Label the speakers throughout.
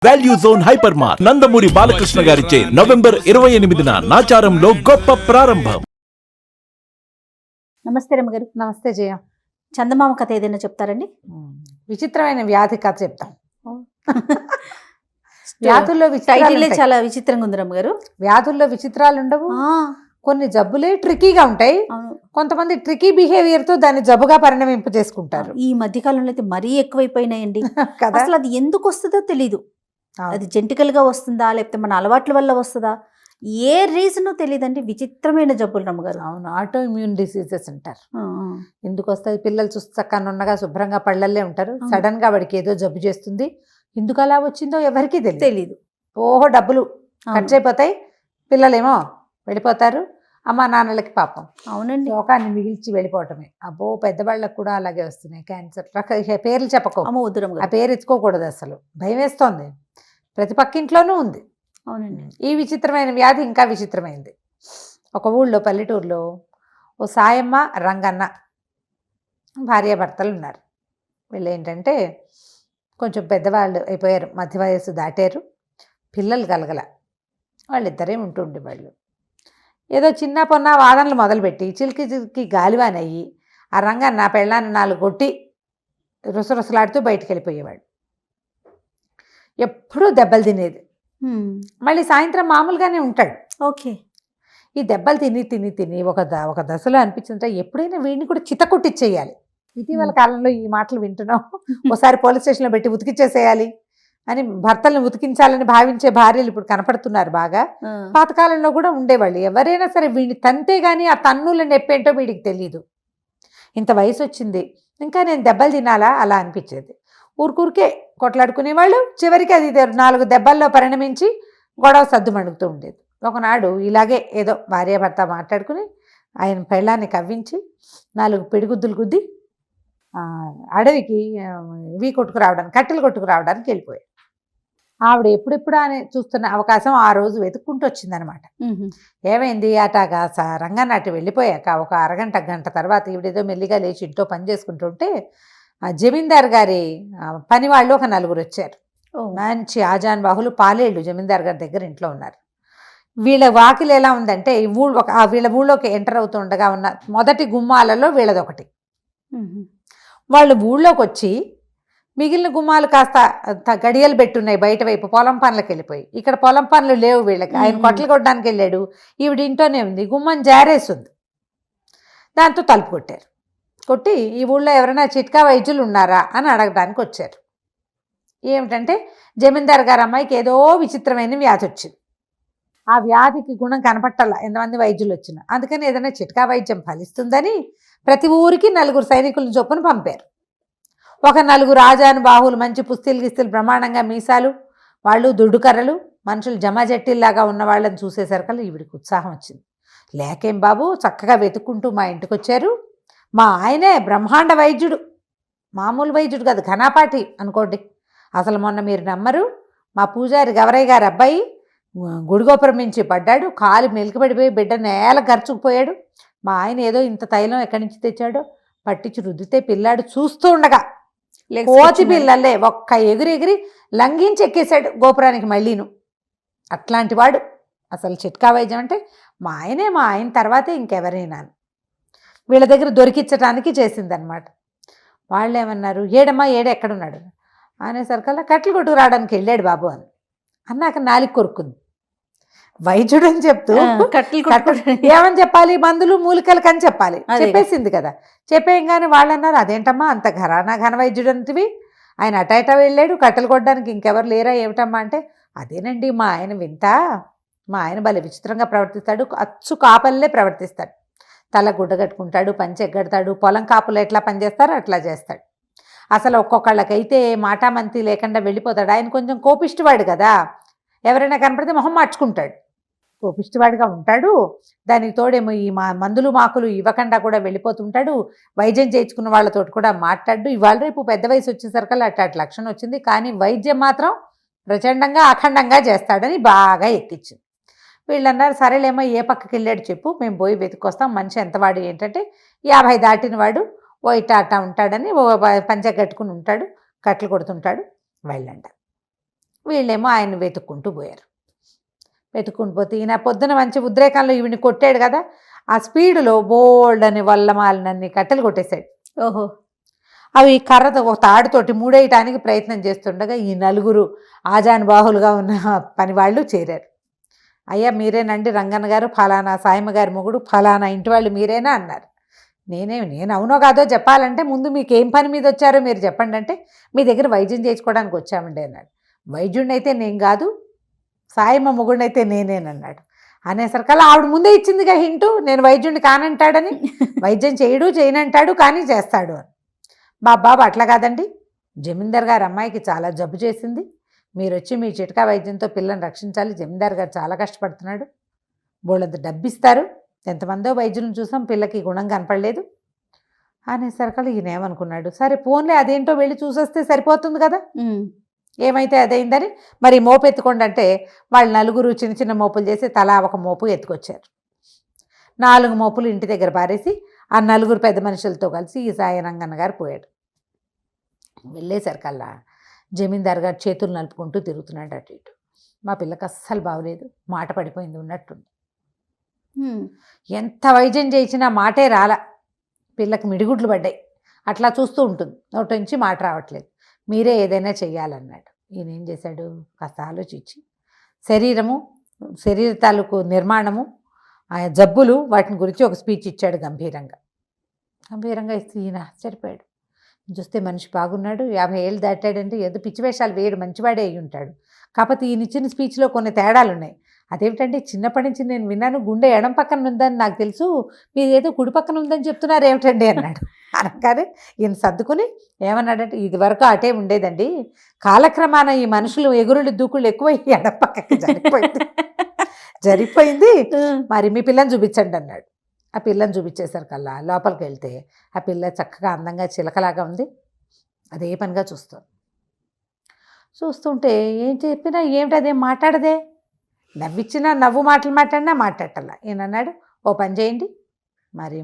Speaker 1: Value zone hyper mart Nandamuri Balakrishna గారిచే November 28న నాచారంలో గొప్ప ప్రారంభం.
Speaker 2: నమస్తే రమ్మగారు.
Speaker 3: నమస్తే జయ.
Speaker 2: చందమామ కథ ఏదైనా చెప్తారండి?
Speaker 3: విచిత్రమైన వ్యాధి కథ చెప్తాం. వ్యాధుల్లో
Speaker 2: టైటిల్ చాలా విచిత్రంగా ఉంది రమ్మగారు.
Speaker 3: వ్యాధుల్లో విచిత్రాలు ఉండవు. కొన్ని జబ్బులే ట్రికీగా ఉంటాయి. కొంతమంది ట్రికీ బిహేవియర్ తో దాన్ని జబ్బుగా పరిణమింప చేసుకుంటారు.
Speaker 2: ఈ మధ్య కాలంలో అయితే మరీ ఎక్కువైపోయినాయండి. అసలు అది ఎందుకు వస్తుందో తెలీదు. అది జెంటికల్ గా వస్తుందా లేకపోతే మన అలవాట్ల వల్ల వస్తుందా, ఏ రీజన్ తెలియదండి. విచిత్రమైన జబ్బులు రమ్మగారు.
Speaker 3: అవును, ఆటో ఇమ్యూన్ డిసీజెస్ అంటారు. ఎందుకు వస్తుంది? పిల్లలు చూస్తే చక్కగా ఉన్నగా శుభ్రంగా పళ్ళల్లే ఉంటారు. సడన్ గా వాడికి ఏదో జబ్బు చేస్తుంది. ఎందుకు అలా వచ్చిందో ఎవరికి తెలీదు. ఓహో, డబ్బులు ఖర్చు అయిపోతాయి, పిల్లలేమో వెళ్ళిపోతారు, అమ్మా నాన్నలకి పాపం.
Speaker 2: అవునండి,
Speaker 3: లోకాన్ని మిగిల్చి వెళ్ళిపోవటమే. అబ్బో, పెద్దవాళ్ళకు కూడా అలాగే వస్తున్నాయి క్యాన్సర్. పేర్లు చెప్పకో, ఆ పేరు ఎత్తుకోకూడదు. అసలు భయం వేస్తోంది. ప్రతి పక్కింట్లోనూ ఉంది.
Speaker 2: అవునండి.
Speaker 3: ఈ విచిత్రమైన వ్యాధి ఇంకా విచిత్రమైంది. ఒక ఊళ్ళో, పల్లెటూరులో ఓ సాయమ్మ, రంగన్న భార్యాభర్తలు ఉన్నారు. వీళ్ళు ఏంటంటే కొంచెం పెద్దవాళ్ళు అయిపోయారు, మధ్య వయస్సు దాటారు, పిల్లలు కలగల. వాళ్ళిద్దరే ఉంటుండేవాళ్ళు. ఏదో చిన్న పొన్న వాదనలు మొదలుపెట్టి చిలికి చిలికి గాలివానయ్యి ఆ రంగన్న పెళ్ళాన్ని 4 కొట్టి రుసరుసలాడుతూ బయటికి వెళ్ళిపోయేవాడు. ఎప్పుడూ దెబ్బలు తినేది. మళ్ళీ సాయంత్రం మామూలుగానే ఉంటాడు.
Speaker 2: ఓకే.
Speaker 3: ఈ దెబ్బలు తిని తిని తిని ఒక దశలో అనిపించిందంటే ఎప్పుడైనా వీడిని కూడా చితకొట్టిచ్చేయాలి. ఇటీవల కాలంలో ఈ మాటలు వింటున్నాం. ఒకసారి పోలీస్ స్టేషన్లో పెట్టి ఉతికిచ్చేసేయాలి అని భర్తలను ఉతికించాలని భావించే భార్యలు ఇప్పుడు కనపడుతున్నారు బాగా. పాతకాలంలో కూడా ఉండేవాళ్ళు. ఎవరైనా సరే వీడిని తంతే గానీ ఆ తన్నుల నొప్పేంటో వీడికి తెలియదు. ఇంత వయసు వచ్చింది, ఇంకా నేను దెబ్బలు తినాలా అలా అనిపించేది. ఊరికే కొట్లాడుకునేవాళ్ళు. చివరికి అది 4 దెబ్బల్లో పరిణమించి గొడవ సద్దుమణుగుతూ ఉండేది. ఒకనాడు ఇలాగే ఏదో భార్యాభర్త మాట్లాడుకుని ఆయన పెళ్ళాన్ని కవ్వించి 4 పిడిగుద్దులు గుద్ది అడవికి కట్టెలు కొట్టుకురావడానికి వెళ్ళిపోయాడు. ఆవిడ ఎప్పుడెప్పుడు అని చూస్తున్న అవకాశం ఆ రోజు వెతుక్కుంటూ వచ్చిందనమాట. ఏమైంది? అటాగా రంగన్న అటు వెళ్ళిపోయాక ఒక అరగంట గంట తర్వాత ఈవిడేదో మెల్లిగా లేచి ఇంట్లో పని చేసుకుంటుంటే జమీందార్ గారి పని వాళ్ళు ఒక 4 వచ్చారు. మంచి ఆజాన్ బాహులు, పాలేళ్ళు జమీందార్ గారి దగ్గర ఇంట్లో ఉన్నారు. వీళ్ళ వాకిలు ఎలా ఉందంటే వీళ్ళ ఊళ్ళోకి ఎంటర్ అవుతుండగా ఉన్న మొదటి గుమ్మాలలో వీళ్ళదొకటి. వాళ్ళు ఊళ్ళోకి వచ్చి మిగిలిన గుమ్మాలు కాస్త గడియలు పెట్టున్నాయి బయట వైపు, పొలం పనులకు వెళ్ళిపోయి. ఇక్కడ పొలం పనులు లేవు వీళ్ళకి. ఆయన కొట్టలు కొట్టడానికి వెళ్ళాడు, ఈవిడ ఇంట్లోనే ఉంది. గుమ్మం జారేస్తుంది. దాంతో తలుపు కొట్టారు. కొట్టి ఈ ఊళ్ళో ఎవరైనా చిట్కా వైద్యులు ఉన్నారా అని అడగడానికి వచ్చారు. ఏమిటంటే జమీందార్ గారి అమ్మాయికి ఏదో విచిత్రమైన వ్యాధి వచ్చింది. ఆ వ్యాధికి గుణం కనపట్టాల ఎంతమంది వైద్యులు వచ్చినా. అందుకని ఏదైనా చిట్కా వైద్యం ఫలిస్తుందని ప్రతి ఊరికి 4 సైనికులను చొప్పున పంపారు. ఒక 4 రాజాను బాహువులు, మంచి పుస్తీలు గిస్తీలు, బ్రహ్మాండంగా మీసాలు, వాళ్ళు దుడ్డుకర్రలు, మనుషులు జమాజట్టిల్లాగా ఉన్న వాళ్ళని చూసేసరికల్లా ఈవిడికి ఉత్సాహం వచ్చింది. లేకేం బాబు, చక్కగా వెతుక్కుంటూ మా ఇంటికి వచ్చారు. మా ఆయనే బ్రహ్మాండ వైద్యుడు, మామూలు వైద్యుడు కాదు, ఘనాపాఠి అనుకోండి. అసలు మొన్న మీరు నమ్మరు, మా పూజారి గవరయ్య గారి అబ్బాయి గుడిగోపురం నుంచి పడ్డాడు, కాలు మెలికపడిపోయి బిడ్డ నేల గరుచుకుపోయాడు. మా ఆయన ఏదో ఇంత తైలం ఎక్కడి నుంచి తెచ్చాడో పట్టించి రుద్దితే పిల్లాడు చూస్తూ ఉండగా కోతి పిల్లలే ఒక్క ఎగిరి లంఘించి ఎక్కేశాడు గోపురానికి మళ్ళీను. అట్లాంటి వాడు. అసలు చిట్కా వైద్యం అంటే మా ఆయన తర్వాతే ఇంకెవరైనా వీళ్ళ దగ్గర దొరికించడానికి చేసిందనమాట. వాళ్ళు ఏమన్నారు, ఏడమ్మా ఎక్కడున్నాడు అనేసరికల్లా కట్టెలు కొట్టుకు రావడానికి వెళ్ళాడు బాబు అని అన్నాక నాలిక కొరుక్కుంది. వైద్యుడు అని చెప్తూ ఏమని చెప్పాలి, మందులు మూలికలకు అని చెప్పాలి. చెప్పేసింది కదా. చెప్పేయంగానే వాళ్ళు అన్నారు, అదేంటమ్మా అంత ఘన వైద్యుడు అంటివి, ఆయన అటైటా వెళ్ళాడు, కట్టెలు కొట్టడానికి ఇంకెవరు లేరా ఏమిటమ్మా అంటే, అదేనండి మా ఆయన వింత, మా ఆయన భలే విచిత్రంగా ప్రవర్తిస్తాడు, అచ్చు కాపల్లే ప్రవర్తిస్తాడు. తల గుడ్డ కట్టుకుంటాడు, పంచె ఎగ్గడతాడు, పొలం కాపులు ఎట్లా పనిచేస్తారో అట్లా చేస్తాడు. అసలు ఒక్కొక్కళ్ళకైతే మాటామంతి లేకుండా వెళ్ళిపోతాడు. ఆయన కొంచెం కోపిష్టివాడు కదా, ఎవరైనా కనపడితే మొహం మార్చుకుంటాడు, కోపిష్టివాడిగా ఉంటాడు. దానికి తోడేమో ఈ మందులు మాకులు ఇవ్వకుండా కూడా వెళ్ళిపోతుంటాడు. వైద్యం చేయించుకున్న వాళ్ళతో కూడా మాట్లాడు. ఇవాళ రేపు పెద్ద వయసు వచ్చేసరికల్లా అట్లాంటి లక్షణం వచ్చింది. కానీ వైద్యం మాత్రం ప్రచండంగా అఖండంగా చేస్తాడని బాగా ఎక్కించింది. వీళ్ళన్నారు, సరేలేమో ఏ పక్కకి వెళ్ళాడు చెప్పు, మేము పోయి వెతుక్కొస్తాం. మనిషి ఎంతవాడు ఏంటంటే 50 దాటిన వాడు, ఓ ఇట్టా అట్టా ఉంటాడని, ఓ పంచె కట్టుకుని ఉంటాడు, కట్టెలు కొడుతుంటాడు, వెళ్ళంట. వీళ్ళేమో ఆయన వెతుక్కుంటూ పోయారు. వెతుక్కుంటూ పోతే ఈయన పొద్దున మంచి ఉద్రేకంలో ఈవిని కొట్టాడు కదా, ఆ స్పీడులో బోల్డ్ అని వల్లమాలనన్ని కట్టెలు కొట్టేశాడు.
Speaker 2: ఓహో.
Speaker 3: అవి కర్రతో ఒక తాడుతోటి మూడేయటానికి ప్రయత్నం చేస్తుండగా ఈ నలుగురు ఆజానుబాహులుగా ఉన్న పని వాళ్ళు చేరారు. అయ్యా మీరేనండి రంగన్న గారు, ఫలానా సాయమ్మ గారి మొగుడు, ఫలానా ఇంటి వాళ్ళు మీరేనా అన్నారు. నేను అవునో కాదో చెప్పాలంటే ముందు మీకు ఏం పని మీద వచ్చారో మీరు చెప్పండి అంటే, మీ దగ్గర వైద్యం చేయించుకోవడానికి వచ్చామండి అన్నాడు. వైద్యుడిని అయితే నేను కాదు, సాయమ్మ మొగుడిని అయితే నేనేనన్నాడు. అనేసరికల్లా ఆవిడ ముందే ఇచ్చిందిగా హింటు, నేను వైద్యుడిని కానంటాడని. వైద్యం చేయనంటాడు కానీ చేస్తాడు అని. బాబు అట్లా కాదండి, జమీందార్ గారు అమ్మాయికి చాలా జబ్బు చేసింది, మీరు వచ్చి మీ చిట్కా వైద్యంతో పిల్లని రక్షించాలి, జమీందార్ గారు చాలా కష్టపడుతున్నాడు, బోళ్ళంత డబ్బిస్తారు, ఎంతమందో వైద్యులను చూసాం, పిల్లకి గుణం కనపడలేదు అనేసరికల్లా ఈయన ఏమనుకున్నాడు, సరే ఫోన్లే అదేంటో వెళ్ళి చూసొస్తే సరిపోతుంది కదా, ఏమైతే అదైందని మరి మోపు ఎత్తుకోండి అంటే వాళ్ళు నలుగురు చిన్న చిన్న మోపులు చేసి తలా ఒక మోపు ఎత్తుకొచ్చారు. 4 మోపులు ఇంటి దగ్గర పారేసి ఆ నలుగురు పెద్ద మనుషులతో కలిసి ఈ సాయి రంగన్న గారు పోయాడు. వెళ్ళేసరికల్లా జమీందార్ గారు చేతులు నలుపుకుంటూ తిరుగుతున్నాడు అటు ఇటు. మా పిల్లకి అస్సలు బాగలేదు, మాట పడిపోయింది ఉన్నట్టుంది. ఎంత వైద్యం చేసినా మాటే రాలా, పిల్లకి మిడిగుడ్లు పడ్డాయి, అట్లా చూస్తూ ఉంటుంది, నోటి నుంచి మాట రావట్లేదు, మీరే ఏదైనా చెయ్యాలన్నాడు. ఈయన ఏం చేశాడు, కాస్త ఆలోచించి శరీర తాలూకు నిర్మాణము, ఆ జబ్బులు, వాటిని గురించి ఒక స్పీచ్ ఇచ్చాడు గంభీరంగా ఇస్తే ఈయన ఆశ్చర్యపోయాడు. చూస్తే మనిషి బాగున్నాడు, 50 ఏళ్ళు దాటాడంటే ఏదో పిచ్చి వేషాలు వేయడు, మంచివాడే అయ్యి ఉంటాడు. కాకపోతే ఈయన ఇచ్చిన స్పీచ్లో కొన్ని తేడాలు ఉన్నాయి. అదేమిటంటే చిన్నప్పటి నుంచి నేను విన్నాను గుండె ఎడం పక్కన ఉందని నాకు తెలుసు, మీరు ఏదో కుడి పక్కన ఉందని చెప్తున్నారు ఏమిటండి అన్నాడు. అనగానే ఈయన సర్దుకుని ఏమన్నాడంటే, ఇది వరకు అటే ఉండేదండి, కాలక్రమాన ఈ మనుషులు ఎగురులు దూకుళ్ళు ఎక్కువ ఎడం పక్కకి జరిగిపోయింది, మరి మీ పిల్లని చూపించండి అన్నాడు. ఆ పిల్లని చూపించేసరికల్లా లోపలికి వెళ్తే ఆ పిల్ల చక్కగా అందంగా చిలకలాగా ఉంది, అదే పనిగా చూస్తుంటే ఏం చెప్పినా ఏమిటి అదేం మాట్లాడదే, నవ్విచ్చినా నవ్వు మాటలు మాట్లాడినా మాట్లాడాల. ఈయన అన్నాడు, ఓ పని చేయండి, మరి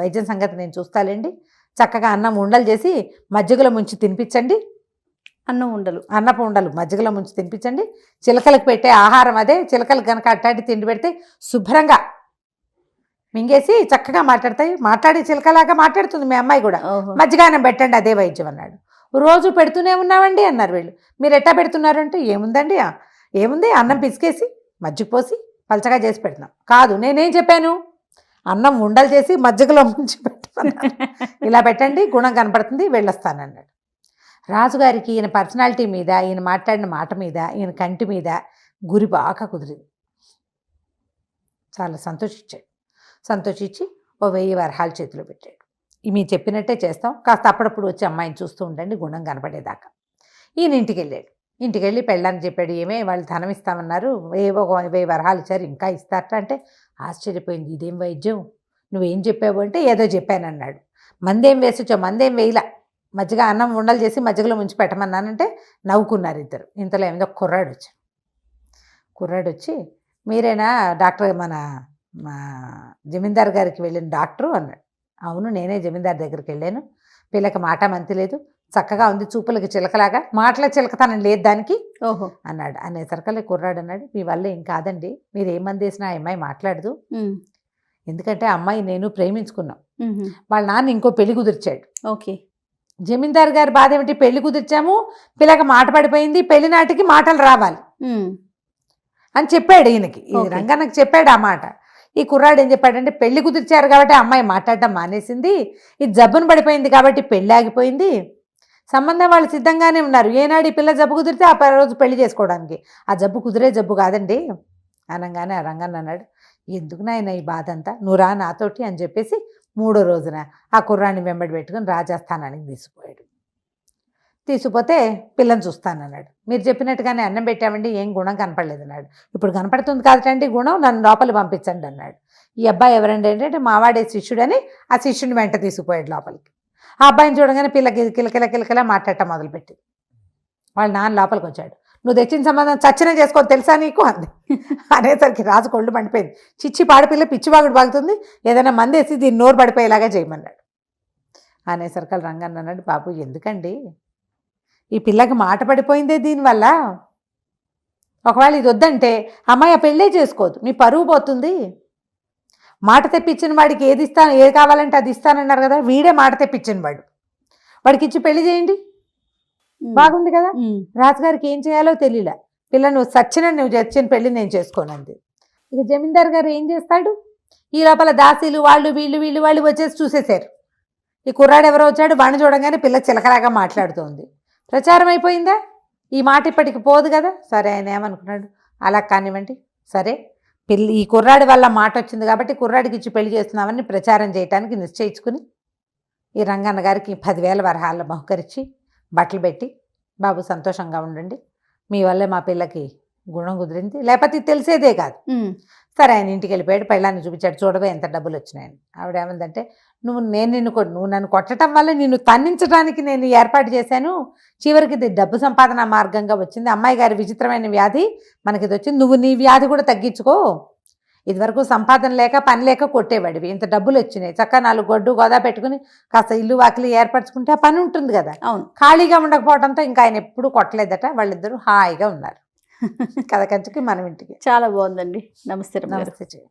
Speaker 3: వైద్యం సంగతి నేను చూస్తాలేండి, చక్కగా అన్నం ఉండలు చేసి మజ్జిగలో ముంచి తినిపించండి, అన్నపు ఉండలు మజ్జిగలో ముంచి తినిపించండి, చిలకలకు పెట్టే ఆహారం అదే, చిలకలకు కనుక అట్టాటి తిండి పెడితే శుభ్రంగా మింగేసి చక్కగా మాట్లాడి చిలకలాగా మాట్లాడుతుంది మీ అమ్మాయి కూడా, మజ్జిగానం పెట్టండి అదే వైద్యం అన్నాడు. రోజు పెడుతూనే ఉన్నామండి అన్నారు వీళ్ళు. మీరు ఎట్టా పెడుతున్నారు అంటే, ఏముంది అన్నం పిసికేసి మజ్జిగ పోసి పలచగా చేసి పెడుతున్నాం. కాదు, నేనేం చెప్పాను, అన్నం ఉండలు చేసి మజ్జిగలో ముంచి పెట్టమన్నాను, ఇలా పెట్టండి గుణం కనపడుతుంది, వెళ్ళొస్తానన్నాడు. రాజుగారికి ఈయన పర్సనాలిటీ మీద, ఈయన మాట్లాడిన మాట మీద, ఈయన కంటి మీద గురి బాగా కుదిరింది. చాలా సంతోషించి ఓ 1000 వరహాలు చేతిలో పెట్టాడు. మీరు చెప్పినట్టే చేస్తాం, కాస్త అప్పుడప్పుడు వచ్చి అమ్మాయిని చూస్తూ ఉండండి గుణం కనపడేదాకా. ఈయన ఇంటికి వెళ్ళి పెళ్ళానికి చెప్పాడు, ఏమే వాళ్ళు ధనం ఇస్తామన్నారు, ఏవో 1000 వరహాలు ఇచ్చారు, ఇంకా ఇస్తారట అంటే ఆశ్చర్యపోయింది. ఇదేం వైద్యం, నువ్వేం చెప్పావు అంటే ఏదో చెప్పానన్నాడు. మందేం వేసొచ్చో, మందేం వేయలా, మజ్జిగ అన్నం ఉండలు చేసి మజ్జిగలో ముంచి పెట్టమన్నానంటే నవ్వుకున్నారు ఇద్దరు. ఇంతలో ఏమిదో కుర్రాడు వచ్చి మీరేనా డాక్టర్, మా జమీందార్ గారికి వెళ్ళిన డాక్టరు అన్నాడు. అవును, నేనే జమీందార్ దగ్గరికి వెళ్ళాను, పిల్లకి మాట మంతి లేదు, చక్కగా ఉంది, చూపులకి చిలకలాగా, మాటల చిలకతనం లేదు దానికి అన్నాడు. అనేసరికల్లా కుర్రాడు అన్నాడు, మీ వల్ల ఏం కాదండి, మీరు ఏ మంది వేసినా ఆ అమ్మాయి మాట్లాడదు, ఎందుకంటే అమ్మాయి నేను ప్రేమించుకున్నాం, వాళ్ళ నాన్న ఇంకో పెళ్లి కుదిర్చాడు. జమీందార్ గారి బాధ ఏమిటి, పెళ్లి కుదిర్చాము, పిల్లకి మాట పడిపోయింది, పెళ్లి నాటికి మాటలు రావాలి అని చెప్పాడు ఈయనకి. రంగన్నకి చెప్పాడు ఆ మాట. ఈ కుర్రాడు ఏం చెప్పాడంటే, పెళ్లి కుదిర్చారు కాబట్టి అమ్మాయి మాట్లాడటం మానేసింది, ఇది జబ్బును పడిపోయింది కాబట్టి పెళ్లి ఆగిపోయింది, సంబంధం వాళ్ళు సిద్ధంగానే ఉన్నారు, ఏనాడు ఈ పిల్ల జబ్బు కుదిరితే ఆ రోజు పెళ్లి చేసుకోవడానికి, ఆ జబ్బు కుదిరే జబ్బు కాదండి అనగానే ఆ రంగన్న అన్నాడు, ఎందుకు నాయన ఈ బాధ అంతా, నువ్వు రా నాతోటి అని చెప్పేసి 3వ రోజున ఆ కుర్రాన్ని వెంబడి పెట్టుకుని రాజస్థానానికి తీసుకుపోతే పిల్లని చూస్తానన్నాడు. మీరు చెప్పినట్టుగానే అన్నం పెట్టామండి, ఏం గుణం కనపడలేదు అన్నాడు. ఇప్పుడు కనపడుతుంది కాదండి గుణం, నన్ను లోపల పంపించండి అన్నాడు. ఈ అబ్బాయి ఎవరండి అంటే మావాడే శిష్యుడని ఆ శిష్యుని వెంట తీసుకుపోయాడు లోపలికి. ఆ అబ్బాయిని చూడగానే పిల్లకి కిలకిలా మాట్లాడటం మొదలుపెట్టింది. వాళ్ళ నాన్న లోపలికి వచ్చాడు, నువ్వు తెచ్చిన సంబంధం చచ్చిన చేసుకో తెలుసా నీకు అంది. అనేసరికి రాజు కొళ్ళు మండిపోయింది. చిచ్చి పాడిపిల్ల పిచ్చివాగుడు బాగుతుంది, ఏదైనా మందేసి దీన్ని నోరు పడిపోయేలాగా చేయమన్నాడు. అనేసరికి రంగన్న అన్నాడు, బాబు ఎందుకండి ఈ పిల్లకి మాట పడిపోయిందే దీనివల్ల. ఒకవేళ ఇది వద్దంటే అమ్మాయి ఆ పెళ్ళే చేసుకోదు, మీ పరువు పోతుంది. మాట తెప్పించిన వాడికి ఏది కావాలంటే అది ఇస్తానన్నారు కదా, వీడే మాట తెప్పించిన వాడికి ఇచ్చి పెళ్లి చేయండి, బాగుంది కదా. రాజుగారికి ఏం చేయాలో తెలియలే, పిల్ల నువ్వు చచ్చిన పెళ్లి నేను చేసుకోనంది. ఇక జమీందార్ గారు ఏం చేస్తాడు, ఈ లోపల దాసీలు వాళ్ళు వీళ్ళు వచ్చేసి చూసేశారు. ఈ కుర్రాడు ఎవరో వచ్చాడు, వాడిని చూడగానే పిల్ల చిలకలాగా మాట్లాడుతోంది. ప్రచారం అయిపోయిందా, ఈ మాట ఇప్పటికి పోదు కదా. సరే ఆయన ఏమనుకున్నాడు, అలా కానివ్వండి, సరే ఈ కుర్రాడి వల్ల మాట వచ్చింది కాబట్టి కుర్రాడికి ఇచ్చి పెళ్లి చేస్తున్నామని ప్రచారం చేయడానికి నిశ్చయించుకుని ఈ రంగన్న గారికి 10,000 వరహాల బహుకరించి బట్టలు పెట్టి, బాబు సంతోషంగా ఉండండి, మీ వల్లే మా పిల్లకి గుణం కుదిరింది, లేకపోతే తెలిసేదే కాదు. సరే ఆయన ఇంటికి వెళ్ళిపోయాడు, పెళ్ళాన్ని చూపించాడు, చూడవే ఎంత డబ్బులు వచ్చినాయని. ఆవిడ ఏమందంటే, నువ్వు నన్ను కొట్టడం వల్ల నిన్ను తన్నించడానికి నేను ఏర్పాటు చేశాను, చివరికి ఇది డబ్బు సంపాదన మార్గంగా వచ్చింది, అమ్మాయి గారి విచిత్రమైన వ్యాధి మనకి ఇది వచ్చింది, నువ్వు నీ వ్యాధి కూడా తగ్గించుకో. ఇదివరకు సంపాదన లేక పని లేక కొట్టేవాడివి, ఇంత డబ్బులు వచ్చినాయి, చక్కగా 4 గొడ్డు గోదా పెట్టుకుని కాస్త ఇల్లు వాకిలి ఏర్పరచుకుంటే ఆ పని ఉంటుంది కదా.
Speaker 2: అవును,
Speaker 3: ఖాళీగా ఉండకపోవడంతో ఇంకా ఆయన ఎప్పుడు కొట్టలేదట, వాళ్ళిద్దరూ హాయిగా ఉన్నారు. కథ కంచుకి మనం ఇంటికి.
Speaker 2: చాలా బాగుందండి. నమస్తే.
Speaker 3: నమస్తే.